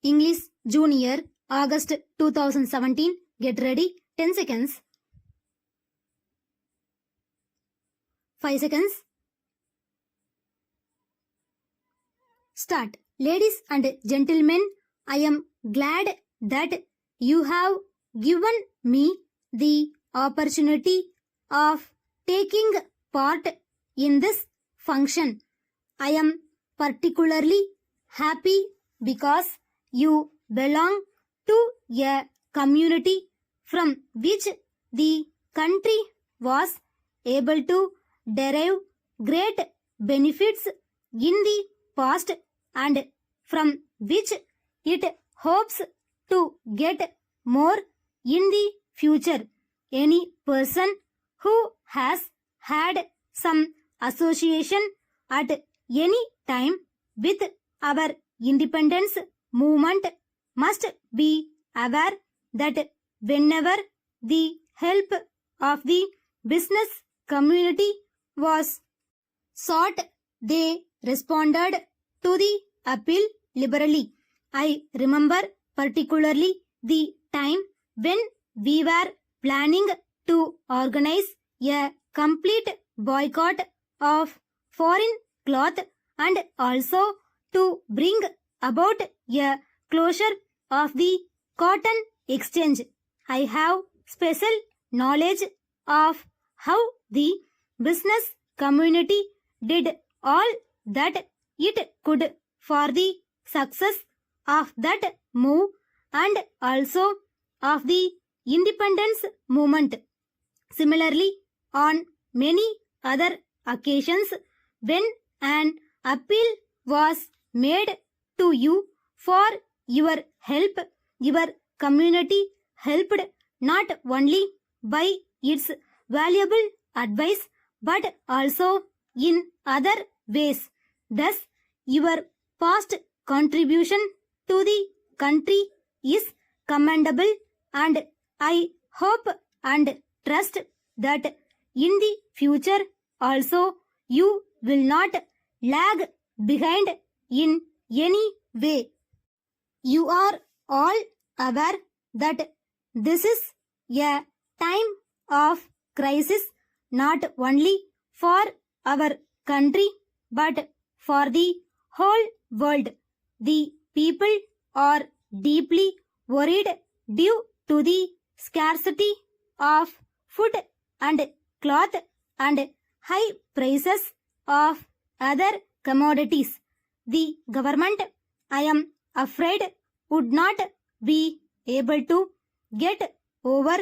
English Junior, August 2017. Get ready. 10 seconds. 5 seconds. Start. Ladies and gentlemen, I am glad that you have given me the opportunity of taking part in this function. I am particularly happy because you belong to a community from which the country was able to derive great benefits in the past and from which it hopes to get more in the future. Any person who has had some association at any time with our independence movement must be aware that whenever the help of the business community was sought, they responded to the appeal liberally. I remember particularly the time when we were planning to organize a complete boycott of foreign cloth and also to bring about a closure of the cotton exchange. I have special knowledge of how the business community did all that it could for the success of that move and also of the independence movement. Similarly, on many other occasions, when an appeal was made to you for your help, your community helped not only by its valuable advice but also in other ways. Thus, your past contribution to the country is commendable, and I hope and trust that in the future also you will not lag behind in any way. You are all aware that this is a time of crisis not only for our country but for the whole world. The people are deeply worried due to the scarcity of food and cloth and high prices of other commodities. The government, I am afraid, would not be able to get over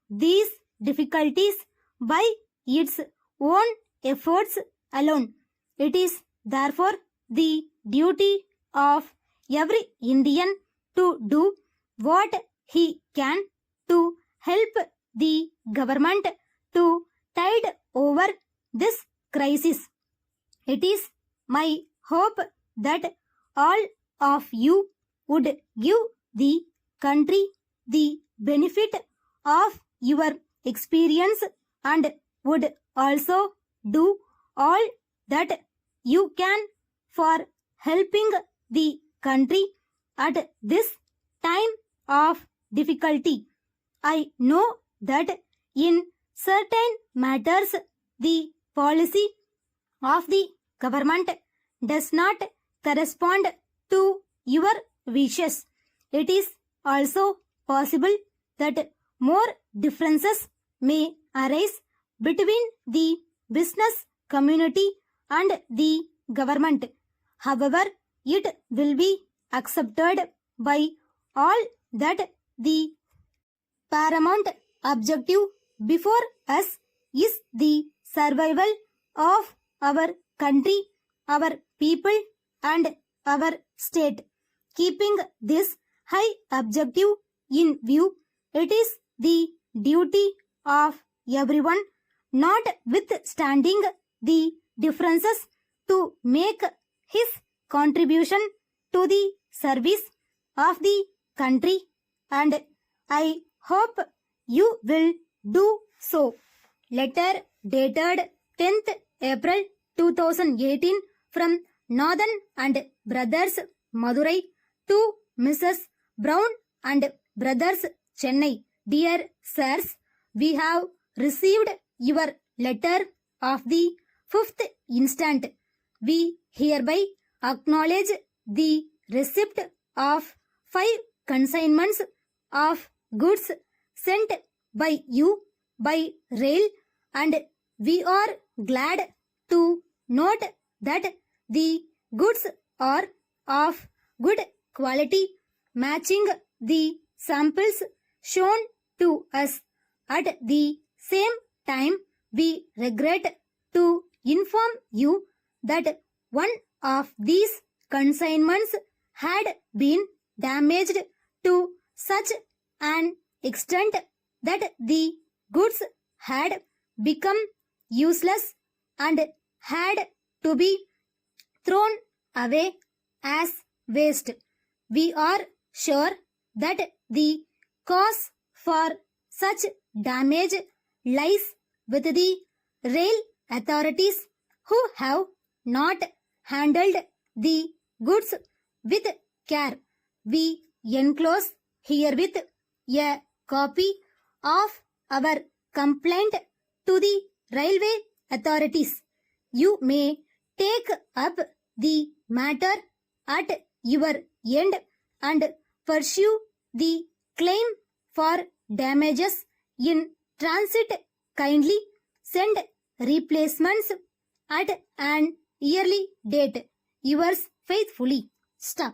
these difficulties by its own efforts alone. It is therefore the duty of every Indian to do what he can to help the government to tide over this crisis. It is my hope that all of you would give the country the benefit of your experience and would also do all that you can for helping the country at this time of difficulty. I know that in certain matters the policy of the government does not correspond to your wishes. It is also possible that more differences may arise between the business community and the government. However, it will be accepted by all that the paramount objective before us is the survival of our country, our people, and our state. Keeping this high objective in view, it is the duty of everyone, notwithstanding the differences, to make his contribution to the service of the country, and I hope you will do so. Letter dated 10th April 2018 from Northern and Brothers, Madurai, to Mrs. Brown and Brothers, Chennai. Dear sirs, we have received your letter of the 5th instant. We hereby acknowledge the receipt of 5 consignments of goods sent by you by rail, and we are glad to note that the goods are of good quality, matching the samples shown to us. At the same time, we regret to inform you that one of these consignments had been damaged to such an extent that the goods had become useless and had to be thrown away as waste. We are sure that the cause for such damage lies with the rail authorities, who have not handled the goods with care. We enclose herewith a copy of our complaint to the railway authorities. You may take up the matter at your end and pursue the claim for damages in transit. Kindly send replacements at an early date. Yours faithfully, Stop.